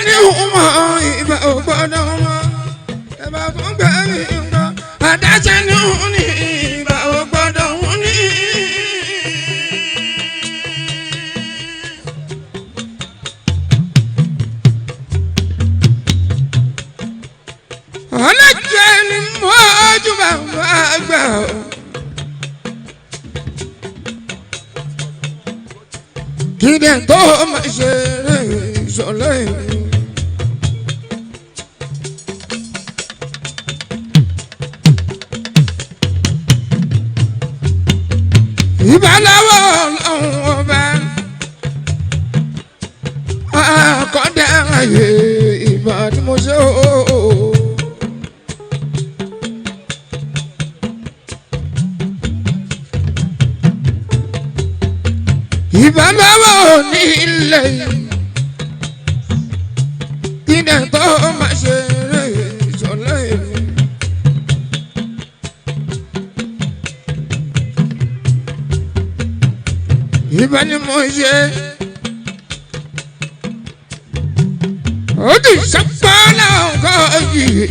ni ọmọ ìbá ò gbọ́dọ̀ mọ́ ẹ̀bá fún gbẹ̀mí nǹkan adájẹ́ ni òun ní ìbá ò gbọ́dọ̀ òun ní. ọlọ́jọ́ ni mọ́jú bàbá àgbà o. Kìdẹ̀ tó máa ṣe rẹ̀ ìṣọ̀lẹ̀ yìí. Ìbálòwò ọlọ́run ọba àkọ́dá ayé ìbá ni mo ṣe o. Ìbálòwò ní ilé kíni tó máa ṣe eré ìṣọ̀lẹ̀ mi. Ìbá ni mo ṣe ó ti ṣàpàlà ọkọ̀ yìí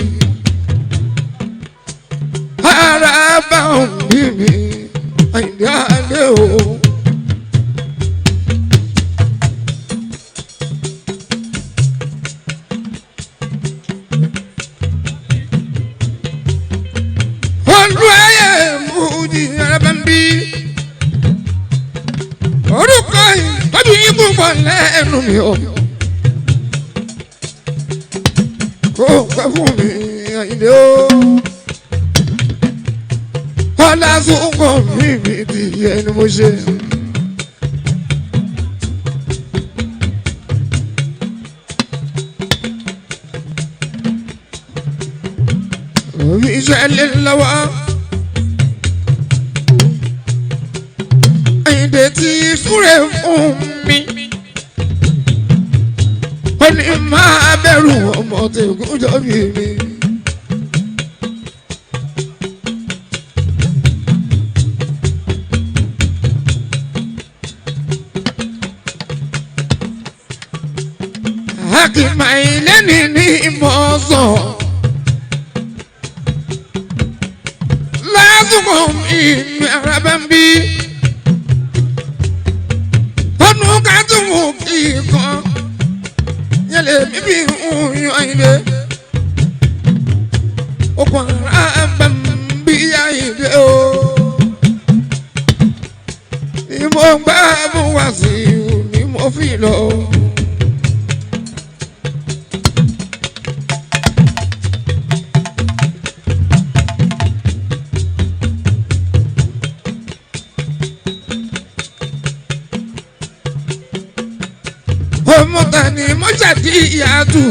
ara bá òun bí mi àìdí àlẹ́ o. Orúkọ ìtọ́jú yín púpọ̀ lẹ́nu mi o. Kó pẹ́ fún mi Àyìndé o. Ọlá sọ́kọ̀ mi ti yẹ ni mo ṣe. Omi ìṣẹ̀lẹ̀ lọ́wọ́. Àyìndé ti súre fún mi. Ó ní máa bẹ̀rù ọmọ tẹ̀gùn jọ́bí mi. Àkìmá ilé ní ìmọ̀ọ́sán. Lásìkò mi ní ara bá ń bí. Tọ́nu ká tún mú kí kan. Yẹlẹ mi bí oyún Àyìndé. Okùn ara bá ń bí Àyìndé o. Ni mo gbá mú wá sí i ni mo fi lọ. Ọmọ tani mo ṣàdí ìyàtú.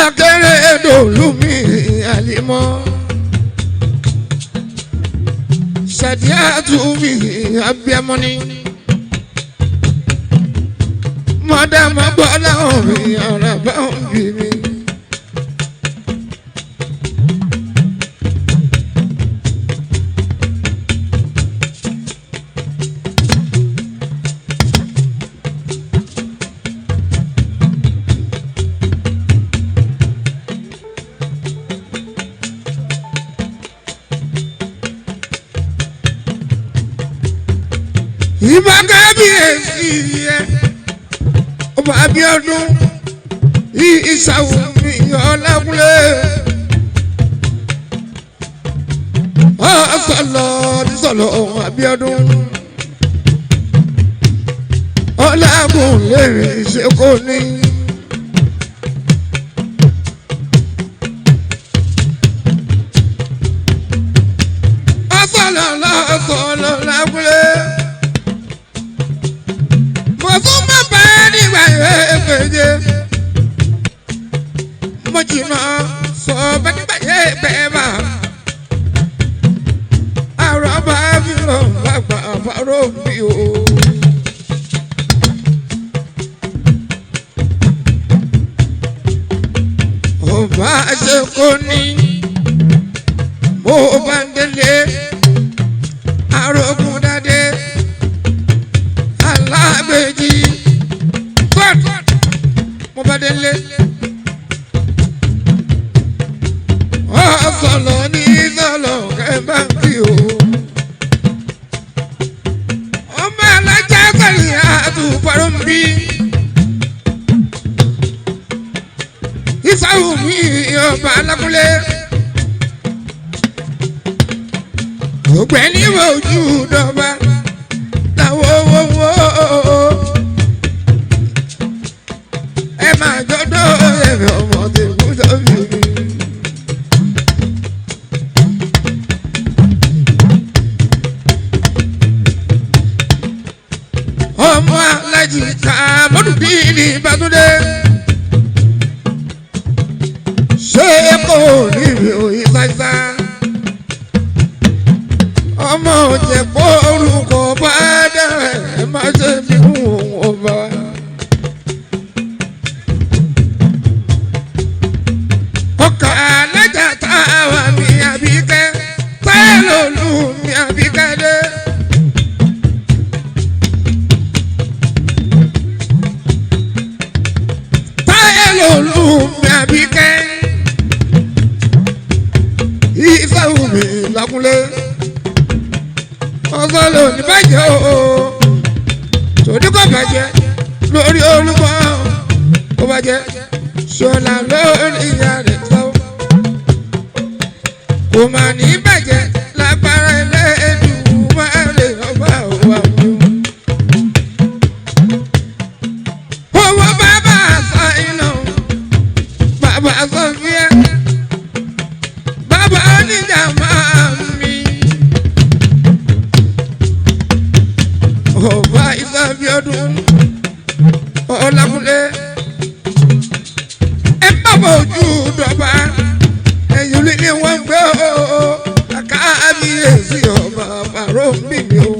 Akérèdọ́lù mi àlímọ́. Ṣàdíyàtú mi abiyamọ ni. Mọ̀dàmọ́ bọ́lá òrìn àràbá òbí mi. Ìbá kábíyèsí yẹ ọba Abíọ́dún ìsàwọ̀ mi Ọlákúnlé ọ̀sọ̀lọ̀ Abíọ́dún Ọlákúnlé ṣe kò ní. ọ̀sọ̀lọ̀ Lákúnlé. Fún bàbá nígbà yẹn péye. Mo jìnnà sọ bá nígbà yẹn bẹ́ẹ̀ bá. Àrò bá mi lọ bàbá àbárò mi o. Ọba ṣe kò ní. Mo bá ń délé. Àrògùn dáadé. Àlá gbèjì mo bá délé sọlọ ní sọlọ kẹfà kí o ọmọ alájà kọlì àtúfọ̀rọ̀ ń bí ìfàwù mi ọba alákúnlé ògbẹ́ni ojú dọ́ba táwọn owó ẹ máa jọdọ̀ ẹ̀rọ ọmọ tẹ̀kú sọ́bì mi. ọmọ alájì ká mọ́dùbí ní Bàtúndé ṣé kò ní ìròyìn ṣáṣá ọmọ òjẹ̀pọ̀ orúkọ bá dára ẹ̀ má ṣe fi hùn òun ọba. ọkà alájà táwa mi Àbíkẹ́ táyà lòlù mi Àbíkẹ́ dé. lòlù mi Àbíkẹ́ ìfẹ́wù mi lákúnlé ọ̀sán ló ní bàjẹ́ o tòdí kò bàjẹ́ lórí Olúmọ kò bàjẹ́ ṣọlá lórí ìyá rẹ̀ sọ́wọ́ kò mà ní bàjẹ́ lágbára Ẹlẹ́dùmarè ọba òwà mi. owó bàbá Sáínà bàbá Sọfíà bàbá oníjà máa mi ọba Ìsàbíọdún Ọlákúnlé ẹ bàbá ojú dọba ẹ̀yìn lílé wọn gbé o kábíyèsí ọba àbárò mi o.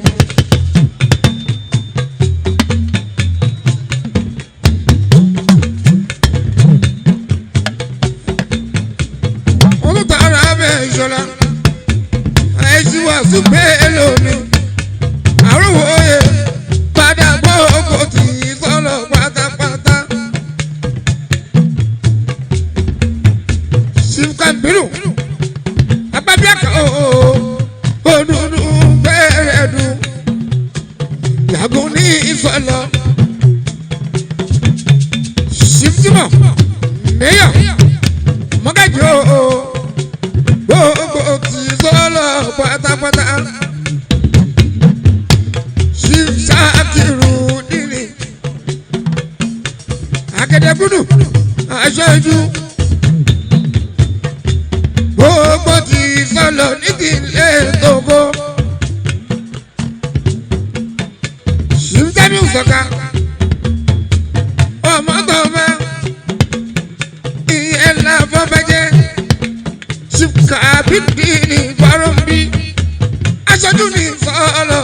ìṣọ̀lá àìsí wàásù bẹ́ẹ̀ lómi àrùwò oyè padà gbọ́ oko tì í sọ́lọ̀ pátápátá. Ṣìkàbírù abábíàkà òdùdú bẹ́ẹ̀rẹ̀ dùn yàgùn ní ìfọ̀lọ́ ṣìfìmọ̀ mẹ́yà mọ́gàjì gbogbo ti sọ́lọ̀ pátápátá Ṣàkírù nìní Akẹ́dẹ́gbùdù aṣojú gbogbo ti sọ́lọ̀ nídìílé Tógó Ṣìfìmù sọ̀ka ọmọ tọ́mọ ìyẹn làbọ̀ bàjẹ́. Kábíyèsí ní Fárọ́nbí aṣojú ní sọ́ọ̀lọ̀.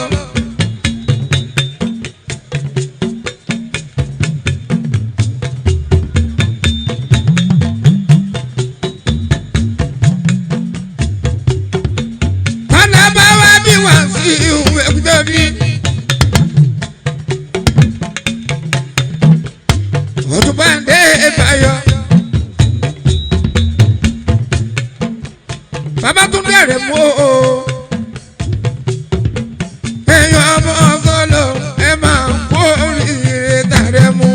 Tọ́lá bá wá bí wá sí ìwé tóbi. Ọdún bá ń dé ìbáyọ̀. Bàbá tún bẹ̀rẹ̀ mú o èèyàn ọmọ ọgọ́lọ́ ẹ máa kó oríire tàrẹ mú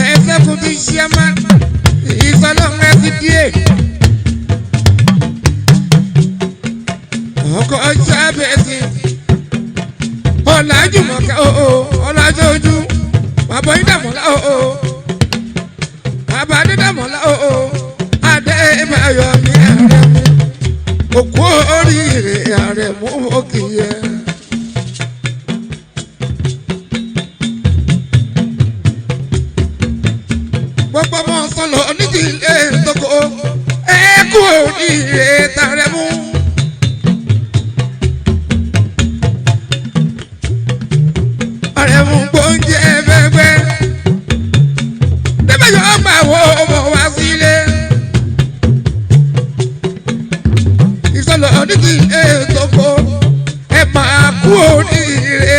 ẹsẹ̀ fún ti ṣíẹ́mà ìsọlọ́ SDA ọkọ̀ ṣàbẹ̀sì ọ̀làjùmọ̀kẹ́ ọ̀làjọ́jú bàbá ìdàmọ́lá bàbá dídàmọ́lá Adébáyọ̀ mi Àrẹ̀mú òkú oríire Àrẹ̀mú òkìyẹ. gbogbo ọmọ sọlọ nídìílé Tógó ẹ kú oríire tàrẹ̀mú. Àrẹ̀mú gbóúnjẹ bẹ́gbẹ́ Adébáyọ̀ gbà wọ ọmọ wá sílé. Ìsọlọ nídìílé Tógó ẹ máa kú oríire.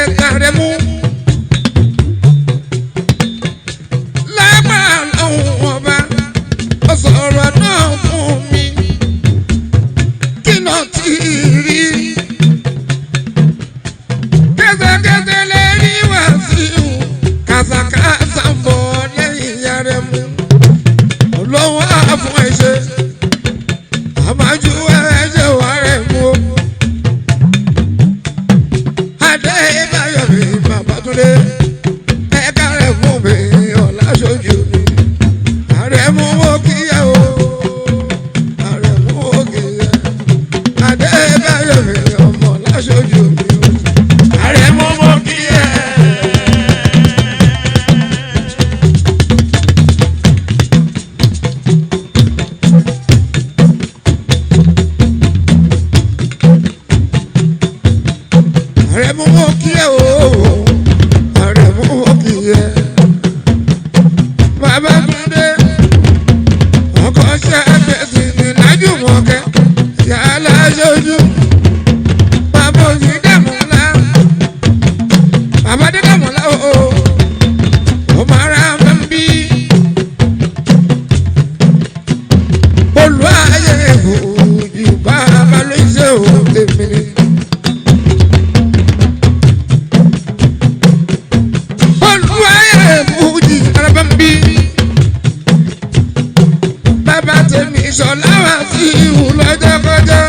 ìṣọ̀lá wà sí ìhù lọ́jọ́ kọjá.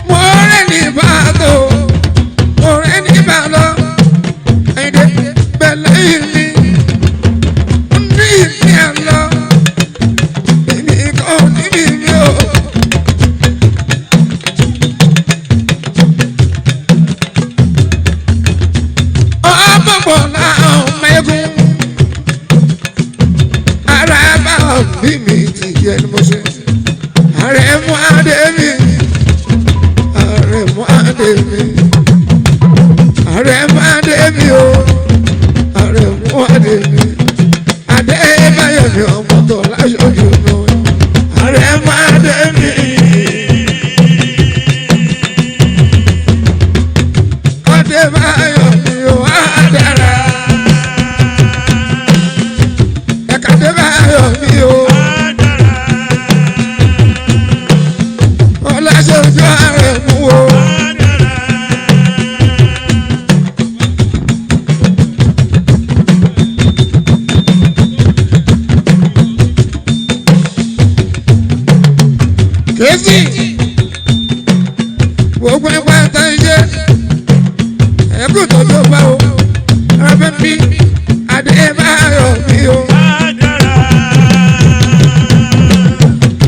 mo rẹ̀ ní ìbàdó mo rẹ̀ ní ìbàdó ẹ̀dẹ̀ bẹ̀lẹ̀ ìní ní ìní àlọ́ èmi kò níbi mi o. ọ̀pọ̀pọ̀ náà mẹ́gun ara bá bí mi ti yẹ ni mo ṣe. ààrẹ mú adé mi ààrẹ mú adé mi ààrẹ mú adé mi o ààrẹ mú adé mi adé báyọ̀ mi ọmọ tó láṣojú mi ààrẹ mú adé mi. adé báyọ̀ mi o àdàrà ẹ̀ka adé báyọ̀ mi o ọláṣojú ààrẹ mú o. kèsì gbogbo ẹgbẹ́ ẹ̀ta iṣẹ́ ẹ̀kú tọ́jú ọba o rábẹ́ bí Adébáyọ̀ mi o.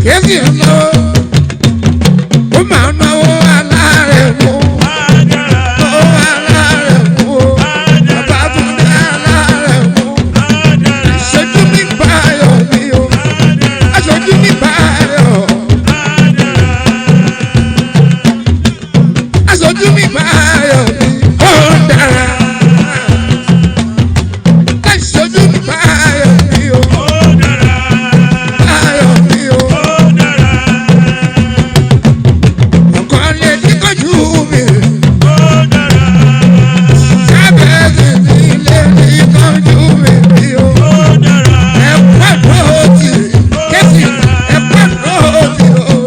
kèsì ọ̀nà ó máa ń náwó aláàrẹ̀ mú náwó aláàrẹ̀ mú o bàbá tún dé aláàrẹ̀ mú aṣojú mi Báyọ̀ mi o aṣojú mi Báyọ̀. aṣojú mi Báyọ̀ mi ó dára aṣojú mi Báyọ̀ mi ó Báyọ̀ mi ó ọkàn lè ní kojú mi sábẹ́ẹ̀sì mi lè ní kojú mi ó ẹ̀pẹ́ lóòtì kẹ́sì ẹ̀pẹ́ lóòtì ó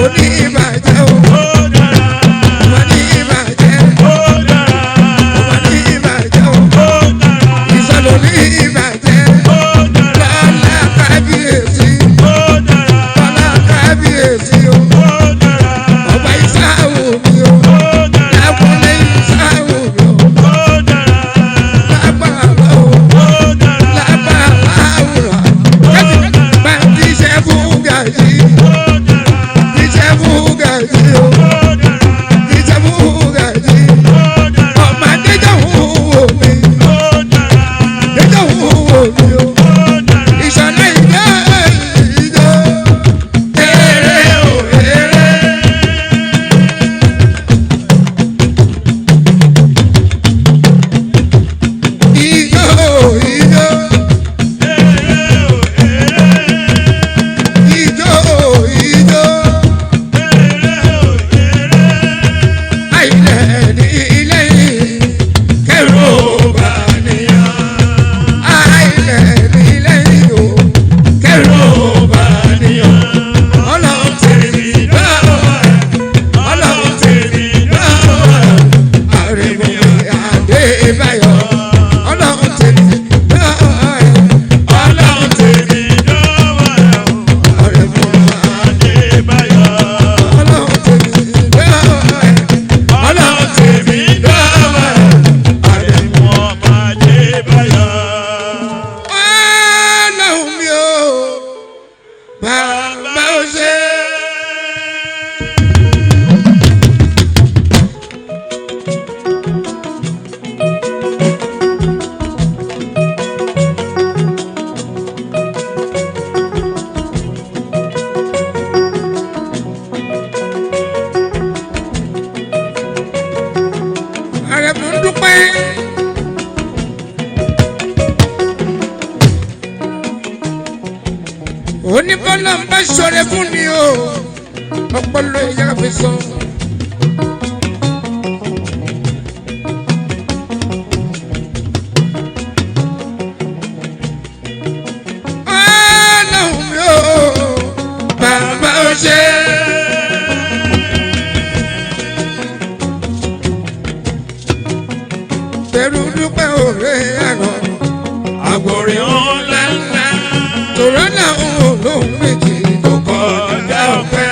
oní ìbàjẹ́ ó. oníbọ́lá ń bá ṣọrẹ fún ni o ọpọlọ ìyá fi sọ. ọlọ́run mi ò bàbá ó ṣe. bẹ̀rù dúpẹ́ òré àná àgbòrè ńlá ńlá. tòrọ́ náà lóhùn méjì tó kọjá ọpẹ́.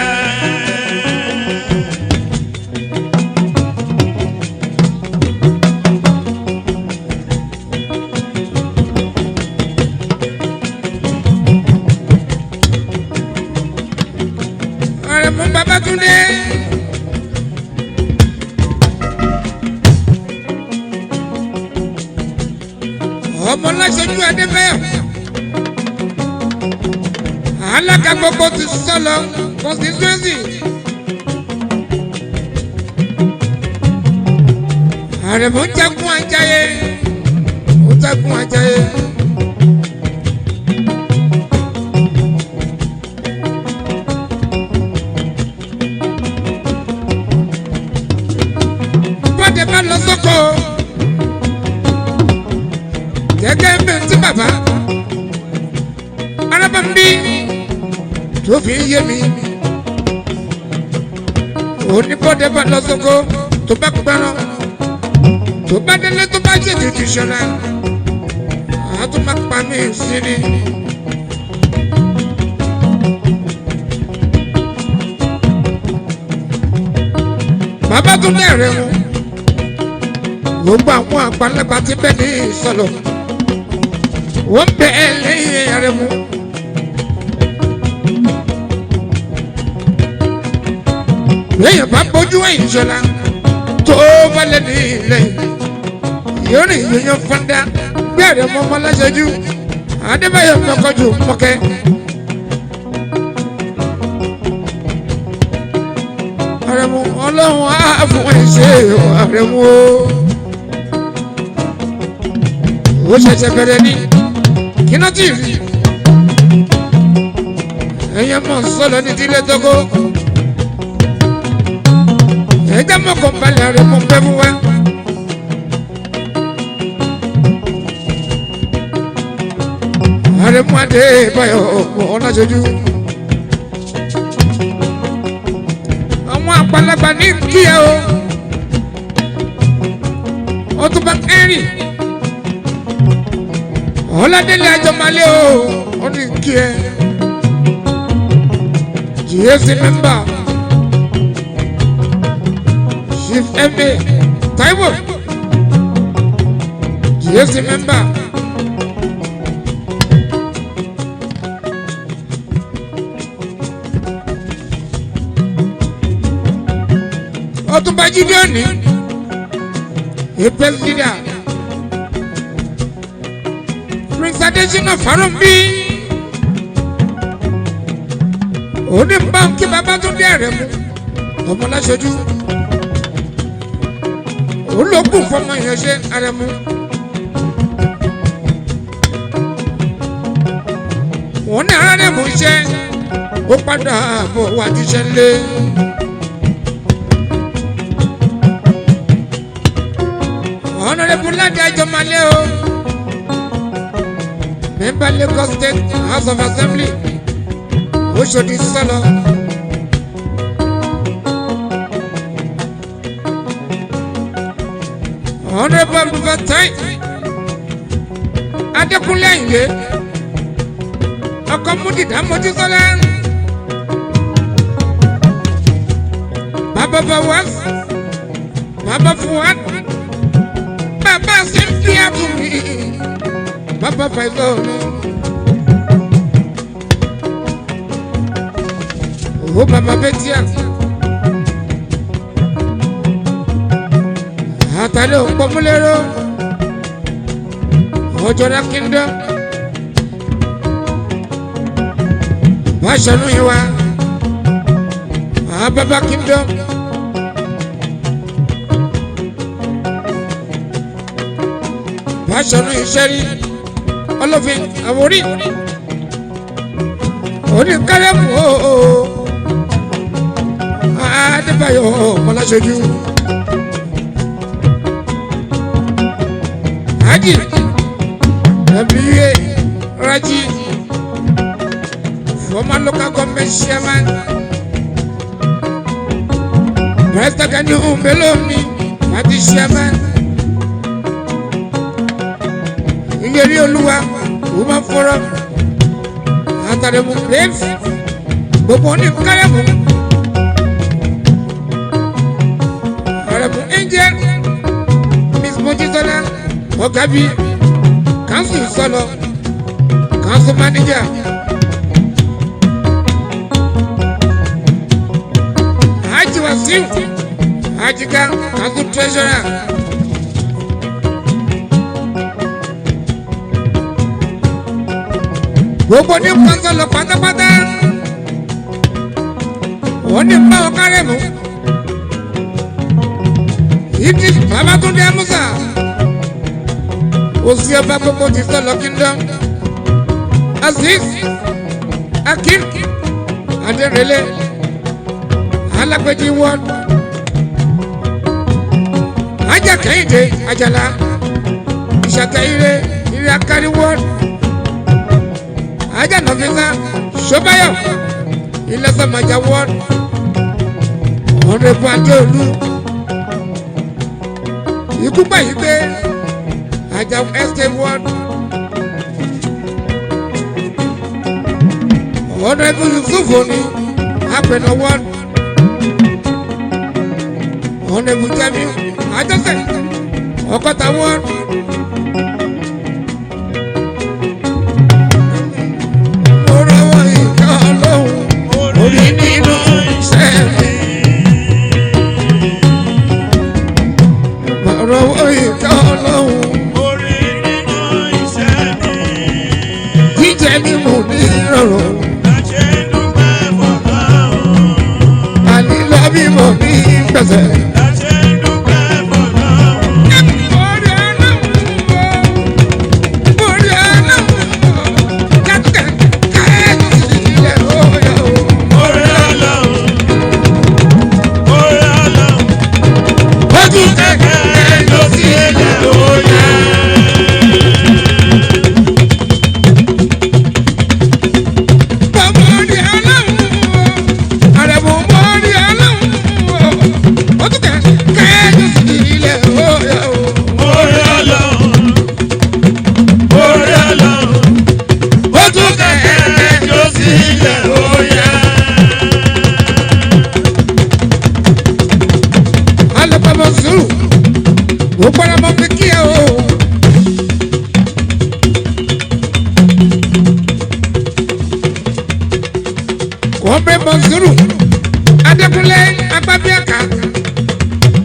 Àrẹ̀mú Babátúndé. Ọmọ Láṣojú Adébáyọ̀. Alága gbogbo ti sọ̀lọ̀ constituency. Àrẹ̀mú jagun Ajáyé. Ó jagun Ajáyé. Bọ́dé bá lọ sóko. Gẹ́gẹ́ bí ti bàbá. Arábàmbí tó fi yé mi. Oníbọ́dé bá lọ sóko tó bá gbẹ́rán. Tó bá délé tó bá ṣètò ìṣọ̀ra. Àá tó máa pa mí sí ni. Babátúndé Àrẹ̀mú. Gbogbo àwọn àgbàlagbà ti bẹ́ẹ̀ ní ìsọ̀lọ̀. Wọ́n bẹ ẹ lẹ́yìn Àrẹ̀mú. Lẹ́yìn bá bójú ẹ̀yìn ṣọlá tó bá lé ní ilẹ̀ yóò rìn yíyan fọ́ndá bí Àrẹ̀mú ọmọ Láṣojú Adébáyọ̀ mọ́kọ́jú mọ́kẹ́. Àrẹ̀mú Ọlọ́run á fún ẹ ṣe Àrẹ̀mú o. Ó ṣẹ̀ṣẹ̀ bẹ̀rẹ̀ ní kíná tí rí ẹ̀yẹ mọ̀ sọ́lọ́ ní ìdílé tógó ẹ̀jẹ̀ mọ̀kàn balẹ̀ Àrẹ̀mú pẹ́ fún wa. Àrẹ̀mú Adébáyọ̀ ọmọ Láṣojú. Àwọn àgbàlagbà ní kíyà o ó tún bá kẹ́rì. Ọládélé Àjọmálé o ó ní kí ẹ GAC member Chief MA Taiwo GAC member Ọ̀túnba Jídé Òní APS leader Prince Adésínà Fárúnbí. Òní báńkì Babátúndé Àrẹ̀mú ọmọ Láṣojú. Ológun fọmọ yẹn ṣe Àrẹ̀mú. Wọ́n ní Àrẹ̀mú iṣẹ́ ó padà bọ̀ wá jíṣẹ́ lé. Honorable Ládé Àjọmálé o. Member Lagos State House of Assembly. Oṣòdì sọ̀lọ̀. Honorable Abdulfatai Adékúnlé Àyìndé. Ọkọ Múdìdá Mojísọ́lá. Bàbá Fawaz. Bàbá Fuad. Bàbá Cynthia Bùnmi. Bàbá Faisal. Oh Bàbá Bẹ́tíà. Àtàlẹ́ òpómúlérò. Ọjọ́dá Kingdom. Báṣọ̀nù Ìwà. Bàbá Kingdom. Báṣọ̀nù Ìṣẹ́rí. Ọlọ́fin Àwórí. Oníkálẹ́mù ooo. Adébáyọ̀ ọmọ Láṣojú. Haji W.A. Raji, former local government chairman. Pastor Gani Umbelomi, party chairman. Ìyẹ̀rí Olúwa, Women Forum, àtàrẹ̀mú babes gbogbo ní kárẹ̀mú àrẹ̀mú angel miss mojisola ọ̀gábí council sọlọ council manager Haji Wasiu Hajiga council treasurer gbogbo ní kọ́ńsọ̀lọ̀ pátápátá wọ́n ní bá ọkà rẹ̀ mú ìdí Babátúndé Musa òsì ọba gbogbo ti sọ̀lọ̀ kingdom Aziz Akim Adérẹ̀lẹ̀ Alágbèjì wọ́n Ajá Kẹ́hìndé Àjàlá Ìṣàtẹ̀ ire ire akárí wọ́n. Ajá Nafisa Ṣọ́báyọ̀ Ilẹ̀-Sàmájà wọ́n ọ̀rẹ́bù Adéolú ikú báyìí pé Ajá estate wọ́n ọ̀rẹ́bù Yusufu ní Apẹ̀nà wọ́n ọ̀rẹ́bù Jamiu Ajọ́sẹ̀ Ọ̀kọ́ta wọ́n. Orí nínú iṣẹ́ mi, ọ̀rọ̀ owó ìka ọlọ́run. Orí nínú iṣẹ́ mi, jíjẹ mímu ní ìrọ̀rùn. Láṣẹ dúpẹ́ fọlọ́run. Àlìlọ́ bímọ ní gbèsè. Láṣẹ dúpẹ́ fọlọ́run. Orí ọlọ́run o, orí ọlọ́run o, kẹ́kẹ́ káyọ̀ sí ilẹ̀ òyà o. Ojú kẹ̀kẹ́ ló sí ilẹ̀ òye. Bàbá ní aláwọ̀ àrẹ̀mọ̀ mọ́ ní aláwọ̀ ojú kẹ̀kẹ́ ló sí ilẹ̀ òye. Orí aláwọ̀ ojú kẹ̀kẹ́ ló sí ilẹ̀ òye. Alẹ́pàá sùúrù ó gbọ́dọ̀ mọ fi kí ẹ o. Wọ́n bẹ Mọ̀nsúrù Adékúnlé Agbábíàká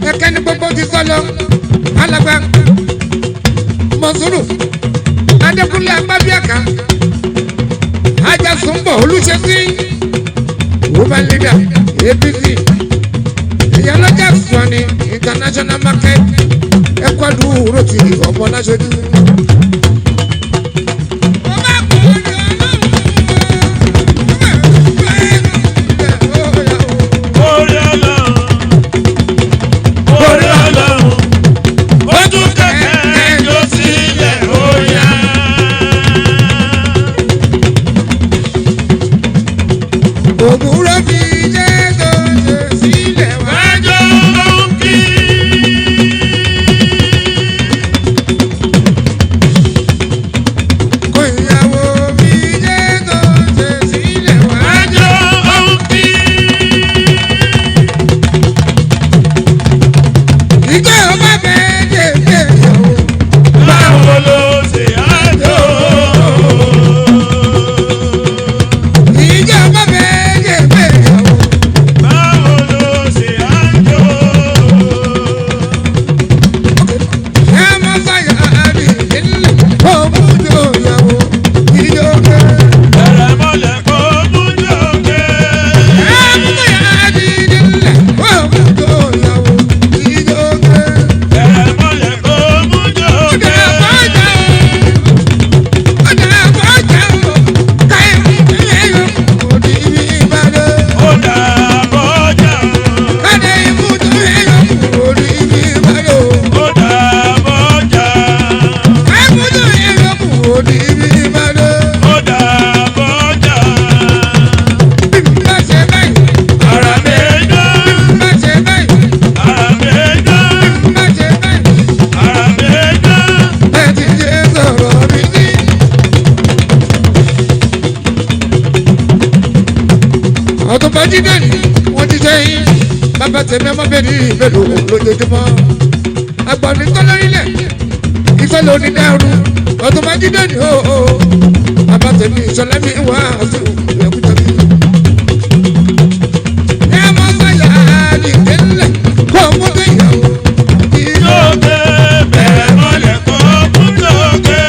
kẹ̀kẹ́ ní gbogbo ti sọ lọ alàgbà Mọ̀nsúrù Adékúnlé Agbábíàká Ajásùnbọ̀ Olúṣẹ́sí woman leader APC ìyálọ́jà Suwani international market ẹ̀kọ́dù rotì ọmọ láṣojú. Ògúnrò fi jẹ́ tó ṣe sílẹ̀ wájú kí. jíde ni wọ́n ti sẹ́yìn bàbá tèmi ọmọ bẹ́ẹ̀ ní ìbẹ̀rù lójoojúmọ́ agbọ̀nì tọ́lọ́rílẹ̀ ìfẹ́ lóní dẹ́rù ọdún máa jíde ni ó bàbá tèmi ìṣọ̀lẹ́mí wá sí ìyẹ̀kújọ́ mi. ẹ mọ sáyà ní ìdílé kó mú kéyàwó. Lókè bẹ̀rẹ̀ mọ́lẹ̀ kó mú lókè.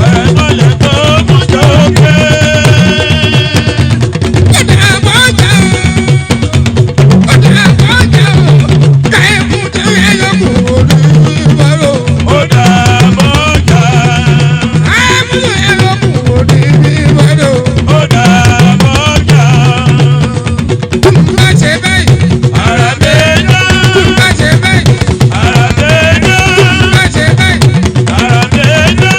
Bẹ̀rẹ̀ mọ́lẹ̀ kó mú lókè. Ó dà mọ́jà. Ó dà mọ́jà. Ara bẹ́ẹ̀dá. Ara bẹ́ẹ̀dá. Ara bẹ́ẹ̀dá.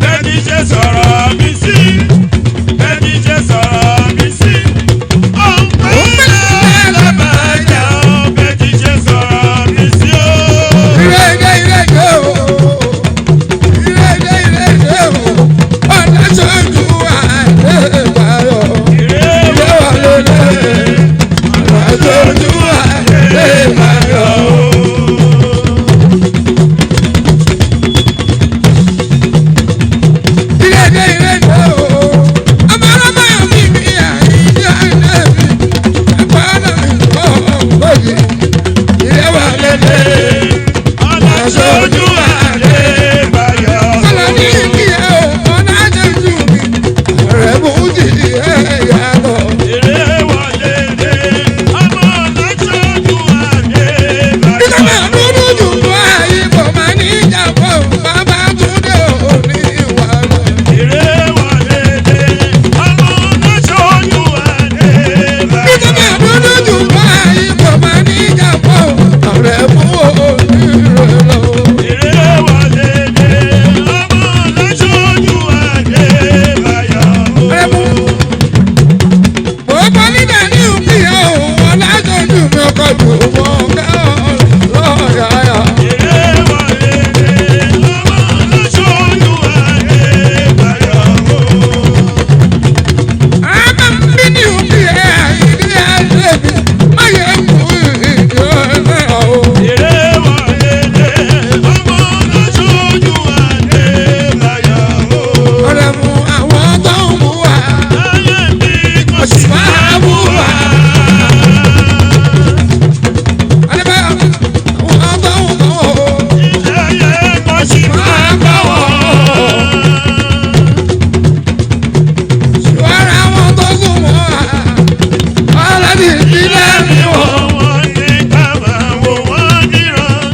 Bẹ́ẹ̀ni ṣe sọ̀rọ̀ mi sí. Bẹ́ẹ̀ni ṣe sọ̀rọ̀ mi sí. Ó ń pẹ́ lábàjá o. Bẹ́ẹ̀ni ṣe sọ̀rọ̀ mi sí o. Ojú àlè máa yọ o. Aṣojú àlè máa yọ o. Èrè wọlé dé. Ọmọ aṣojú àlè máa yọ o. Èrè wọlé dé. Ọmọ aṣojú àlè máa yọ o. Èrè wọlé dé. Ọmọ aṣojú àlè máa yọ o. Èrè wọlé dé. Ọmọ aṣojú àlè máa yọ o. Èrè wọlé dé. Ọmọ aṣojú àlè máa yọ o. Ayé mi kò sì máa wù wá. Ayé kò sì máa bá wọ̀. Ilé wọ̀ wọ́n ní ká máa wò wọ́n níran.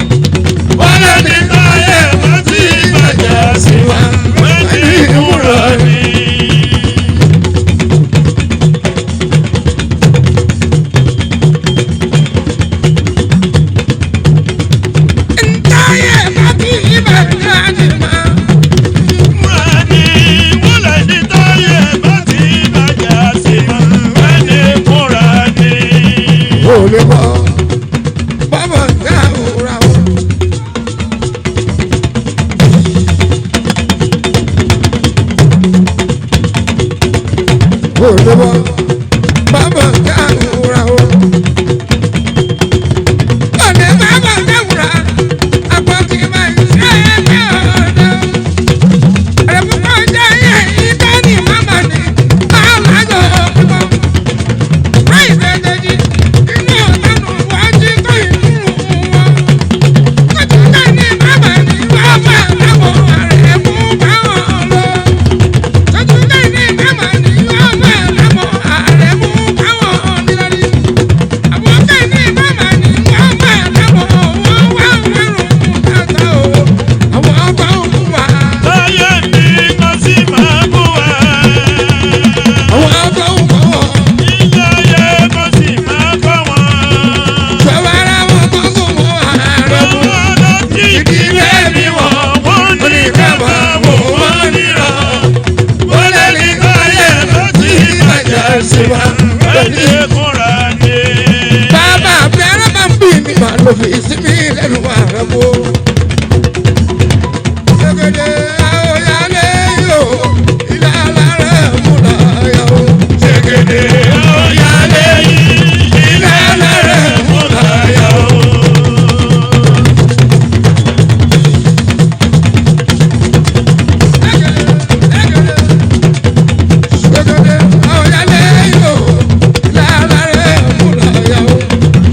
Wọ́n lè ní táyé wọ́n ti bàjẹ́ sí wa. Wọ́n ti kúrò ní. Wọ́n ní wọ́n lè ní táyé wọ́n ti bàjẹ́ sí wa. Wọ́n ti kúrò ní. àyàwó. Ṣègede àwòyálé yóò ilé alárẹ̀ múlá àyàwó. Ṣègede àwòyálé ilé alárẹ̀ múlá àyàwó.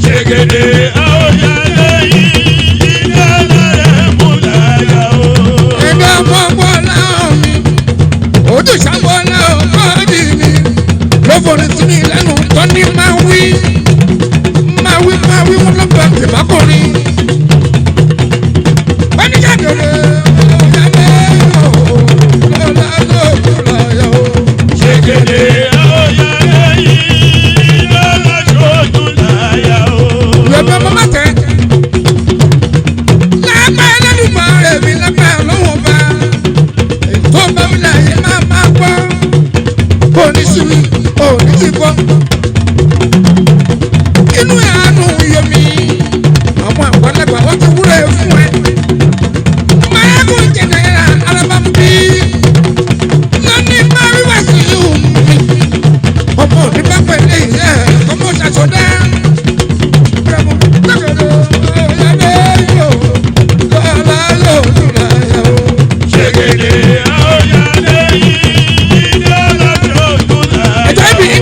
Ṣègede àwòyálé ilé alárẹ̀ múlá àyàwó. Ẹgbẹ́ ọmọ bọ́lá mi, ojú ìṣàbọ̀lá ọkọ̀ mi ni, ló forí sí mi lẹ́nu tó ní máa wí wọn lọ́gbà tìmákùnrin. Wọ́n ní ṣàgede àwòyálé lọ́la lọ́la yàwó. Ṣègede àwòyálé ilé alárẹ̀ múlá àyàwó. Ìwé bá bá tẹ̀. Lápá ẹlẹ́dùnmọ́ rẹ̀ mi lápá lọ́wọ́ bá. Ètò bá mi láyé máa gbọ́. Kò ní sinmi, kò ní ti bọ́. Inú ẹ̀ á dùn yomi. Àwọn àgbàlagbà wọ́n ti wúrẹ̀ fún ẹ. Máyégún jẹ̀dẹ̀ alábàmbí. Lọ́ní máa wíwá sí ìhù mi. Ọmọ òní bá pẹ̀lẹ́ ìyá ẹ̀ ọmọ ṣàṣọdá. Ṣègede àwòyálé ilé alárẹ̀ múlá àyàwó.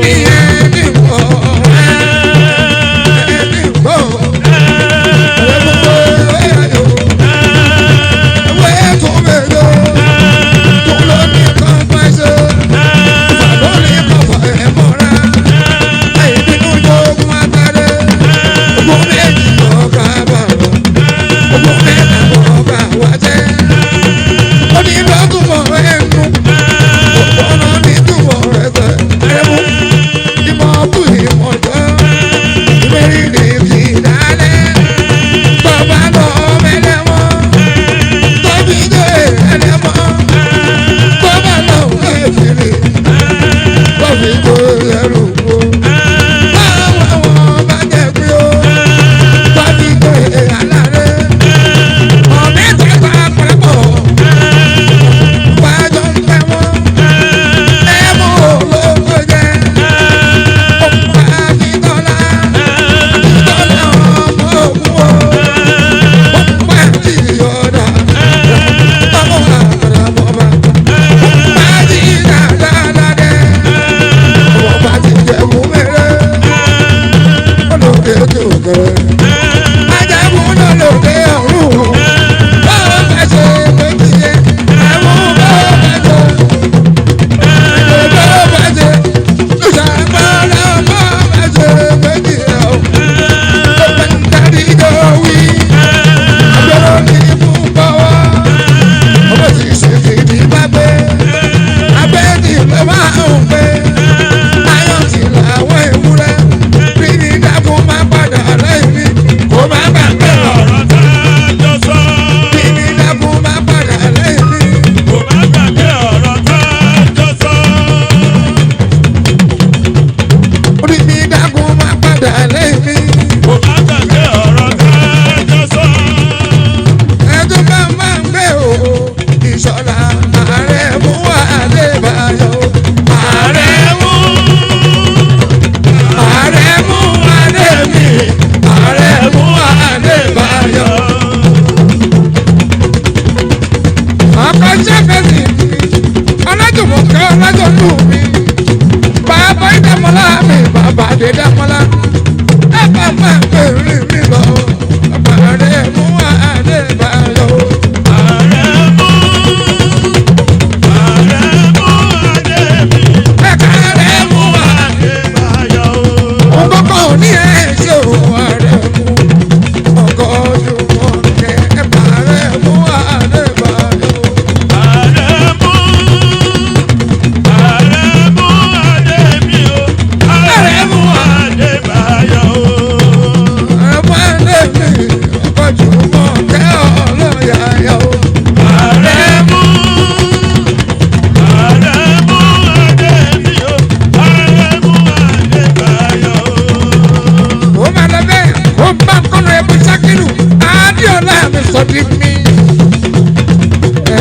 mi sọdí mi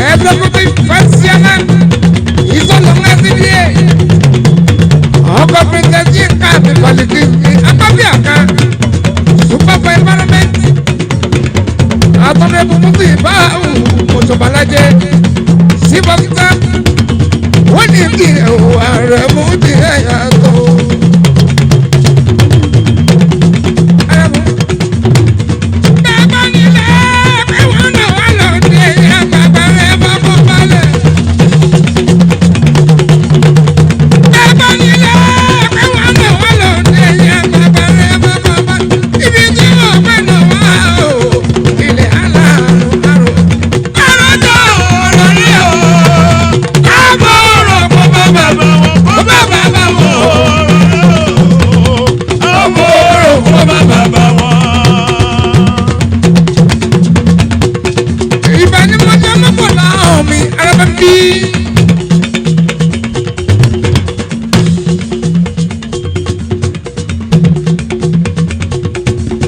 ẹgbẹ́ gbogbo ìfẹsíẹlẹ ìsọlọ ńlẹsí díẹ̀ ọkọ pẹtẹsí ká mi kọlìkì mi akábí àká super environment àtọ̀rẹ́ bùbùsì ìbáwù mọ̀tòbálàjẹ síbọ̀sítà wọ́n ní kí ẹ̀wọ̀ ààrẹ mú ti ẹ̀yà tó.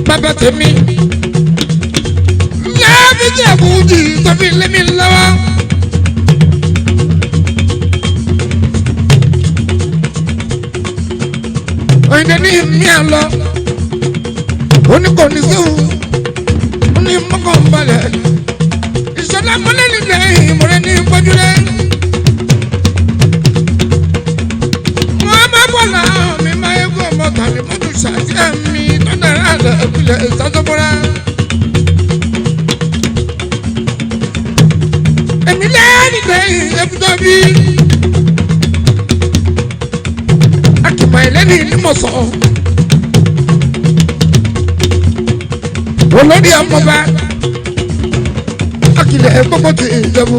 Baba tèmi láàbí jẹ́ bùjì tóbi lémi lọ́wọ́. Òyìnbó ní mi àlọ́ oníkòní sóhun oní mọ́kànbalẹ̀ ìṣọ̀lá mọ́lẹ́ nílẹ̀ ìmọ̀rẹ́ ní gbọ́júlẹ̀. Wọ́n máa bọ̀ láwọn mi máa yẹ kó ọmọ tàbí mọ́tò ṣáàtì àmì tó dára àlọ́ ìpìlẹ̀ ìsọdọ́bọ̀rá. Èmi lẹ́yìn lẹ́yìn ẹ̀fúdọ́ bí. Akìmọ̀ ẹlẹ́ni ní mọ̀sán. Olórí ọmọba akìlẹ̀ gbogbo ti ìjẹ̀bú.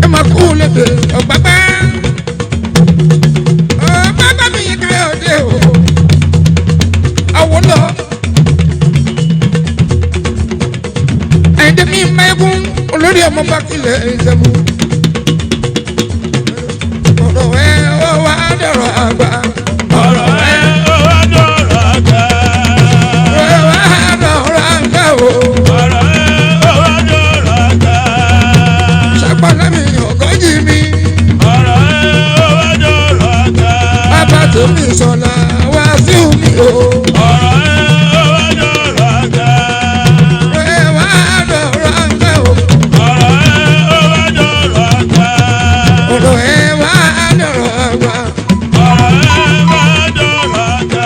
Ẹ máa kú lédè ọ̀gbágbá. Ọ̀gbágbá mi yẹ káyọ̀ dé o. Àwọn lọ. Ẹ̀dẹ̀ mi mẹ́gún olórí ọmọba akìlẹ̀ ìjẹ̀bú. Ọ̀rọ̀ ẹ̀ ó wá dọ̀rọ̀ àgbà. ọ̀rọ̀ ẹ̀ ó wá dọ̀rọ̀ àgbà. Ọ̀rọ̀ wá dọ̀rọ̀ àgbà o. ọ̀rọ̀ ẹ̀ ó wá dọ̀rọ̀ àgbà. Ṣàpàlẹ́ mi ọ̀gọ́jì mi. ọ̀rọ̀ ẹ̀ ó wá dọ̀rọ̀ àgbà. Bàbá tó mi sọ̀la wá sí omi o. ọ̀rọ̀ ẹ̀ ó wá dọ̀rọ̀ àgbà. Ọ̀rọ̀ wá dọ̀rọ̀ àgbà o. ọ̀rọ̀ ẹ̀ ó wá dọ̀rọ̀ àgbà. Ọ̀rọ̀ ẹ̀ wá dọ̀rọ̀ àgbà. ọ̀rọ̀ ẹ̀ wá dọ̀rọ̀ àgbà.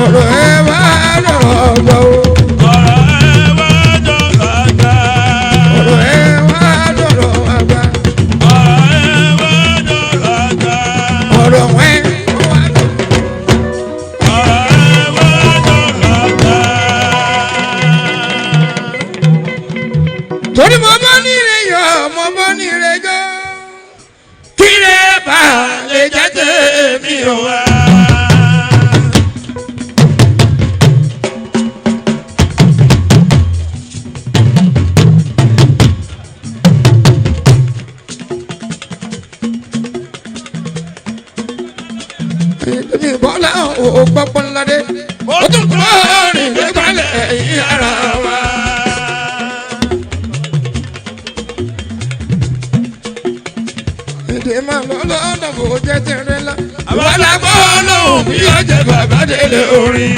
Ọ̀rọ̀ ẹ̀ wá dọ̀rọ̀ àgbà o. ọ̀rọ̀ ẹ̀ wá dọ̀rọ̀ àgbà. Ọ̀rọ̀ ẹ̀ wá dọ̀rọ̀ àgbà. Ọ̀rọ̀ ẹ̀ wá dọ̀rọ̀ àgbà. Torí mo bá nílé yọ, mo bá nílé jọ. kíre bá lè jẹ́ tèmi ò wá. Èmi bọ́lá ò gbọ́pọ̀ ńlá dé. ó tún kọ́ rìn nípalẹ̀ ẹ̀yìn ara wa. Èdè máa lọ lọ́dọ̀ bò jẹ́ tẹ̀rẹ̀ ńlá. àwọn alágbó lòun bí ó jẹ bàbá délé orin.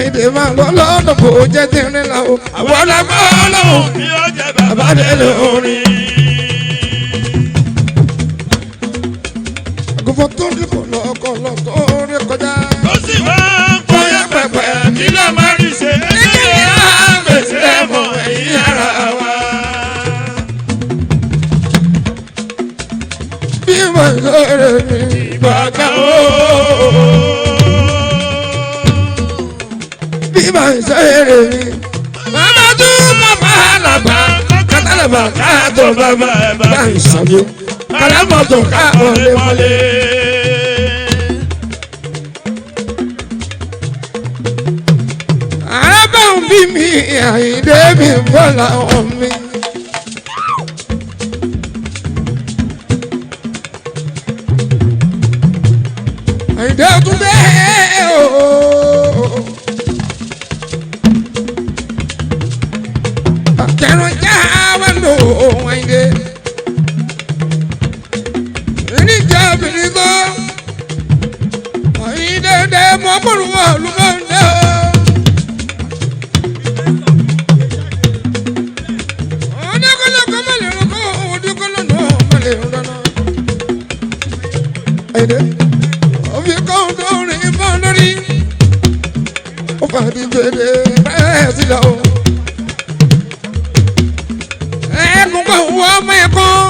Èdè máa lọ lọ́dọ̀ bò jẹ́ tẹ̀rẹ̀ ńlá o. àwọn alágbó lòun bí ó jẹ bàbá délé orin. Àgùnfọ̀ tó rí kò lọ́kọ̀ tó rí kọjá. ó sì máa ń kóyá pẹ̀pẹ̀ kí ló máa rí ṣe. ẹgbẹ́ àgbèsè ẹ̀fọ́ ẹ̀yìn ara wa. Bí mo lóore mi. bàbá o. Bí mo sóore mi. bàbá tún bàbá àlàbà kátàlàbà káàtó bàbá ẹ̀ bá Bá ń sàbí. alámọ̀tò ká mọ̀lẹ́mọ̀lẹ́. arábàrún bí mi Àyìndé mi bọ́lá omi. Àyìndé tún dé ooo. Kẹrun já wà lò Àyìndé. Oníjà obìnrin tó. Àyìndé dé mọ́ bọ́ọ̀lù bọ́ọ̀lù bọ́ọ̀lù. Àyìndé omi kan tó rìn bọ́ lórí ó fàdí gbèdé bẹ́ẹ̀ sí lọ. ẹ̀ẹ́dùn kan wọ ọmọ ẹ̀ kan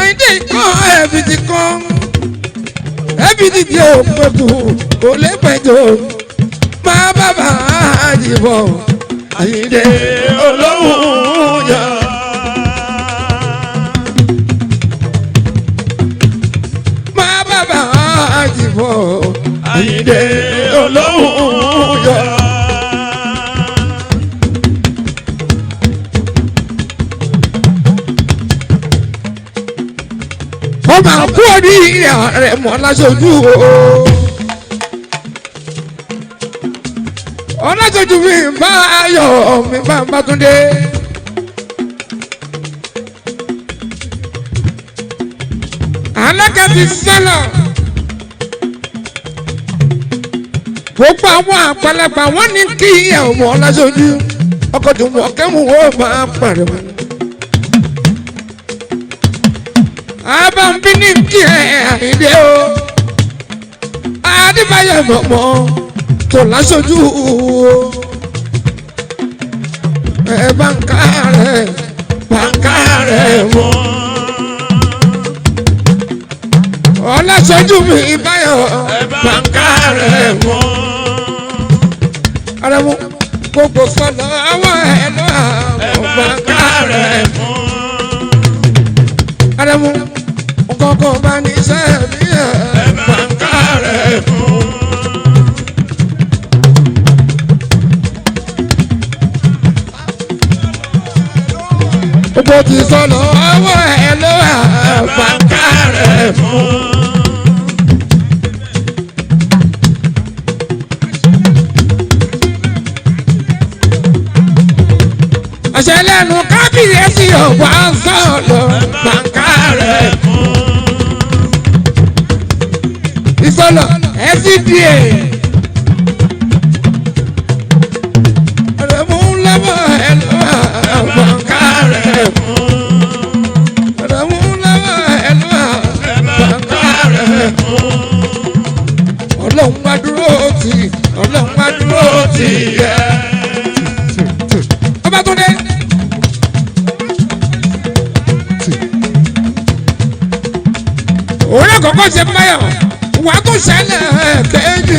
Àyìndé kan ẹ̀bí ti kan ẹ̀bí ti di òpèkù kò lè pẹ̀jọ máa bàbá àjìbọ̀ Àyìndé olóhùn yọ. Àyìndé olóhùn yọ. ó máa kú ní ààrẹ mọ́ láṣojú o. ọlọ́jọ́jú mi bá ayọ̀ mi bá Bátúndé. alága ti sẹ́lọ̀. gbogbo àwọn àpàlàpà wọn ní kí ọmọ ọlásójú ọkọ tó mọ kẹmú ó máa pariwo. abambi ní kí Àyìndé o Adébáyọ̀ mọ̀mọ́ tó lásójú o. bàǹkà rẹ̀ mọ́ ọlásójú mi Báyọ̀ bàǹkà rẹ̀ mọ́. Àrẹ̀mú gbogbo sọ̀nà àwọn ẹ̀ lọ́wọ́ bàǹkà rẹ̀ mọ́. Àrẹ̀mú kọ̀ọ̀kan bá ní sẹ́ẹ̀mí ẹ̀ bàǹkà rẹ̀ mọ́. Gbogbo ti sọ̀nà àwọn ẹ̀ lọ́wọ́ bàǹkà rẹ̀ mọ́. àṣẹlẹ́nu kábíyèsí ọ̀wá sọ̀lọ̀ bàǹkà rẹ̀ mú. ìsọ̀lọ̀ SCDA. Àrẹ̀mú lọ́wọ́ ẹ̀ lọ́wọ́ bàǹkà rẹ̀ mú. Àrẹ̀mú lọ́wọ́ ẹ̀ lọ́wọ́ bàǹkà rẹ̀ mú. Ọlọ́run wá dúró tì Ọlọ́run wá dúró tì yẹ. Babátúndé. òun àkọ́kọ́ ṣe Báyọ̀ wàá tún ṣẹlẹ̀ kéjì.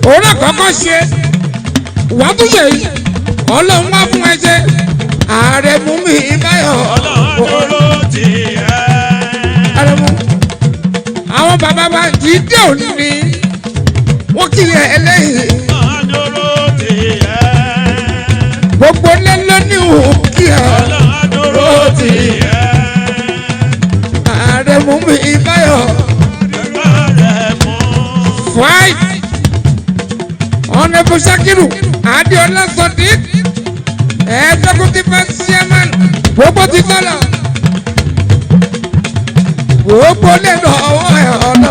òun àkọ́kọ́ ṣe wàá tún ṣe yìí Ọlọ́run wá fún ẹ ṣe Àrẹ̀mú mi Báyọ̀. Àrẹ̀mú àwọn bàbá wa jíde òní wọ́n kì í ẹlẹ́yìn. gbogbo lẹ́lọ́ ní òun kí ẹ. Àrẹ̀mú mi Báyọ̀. five Honorable Sakiru Adéọlá Sodiq Executive Chairman gbogbo ti sọ̀rọ̀ gbogbo lẹ́nu ọwọ́ ẹ̀ ọ̀nà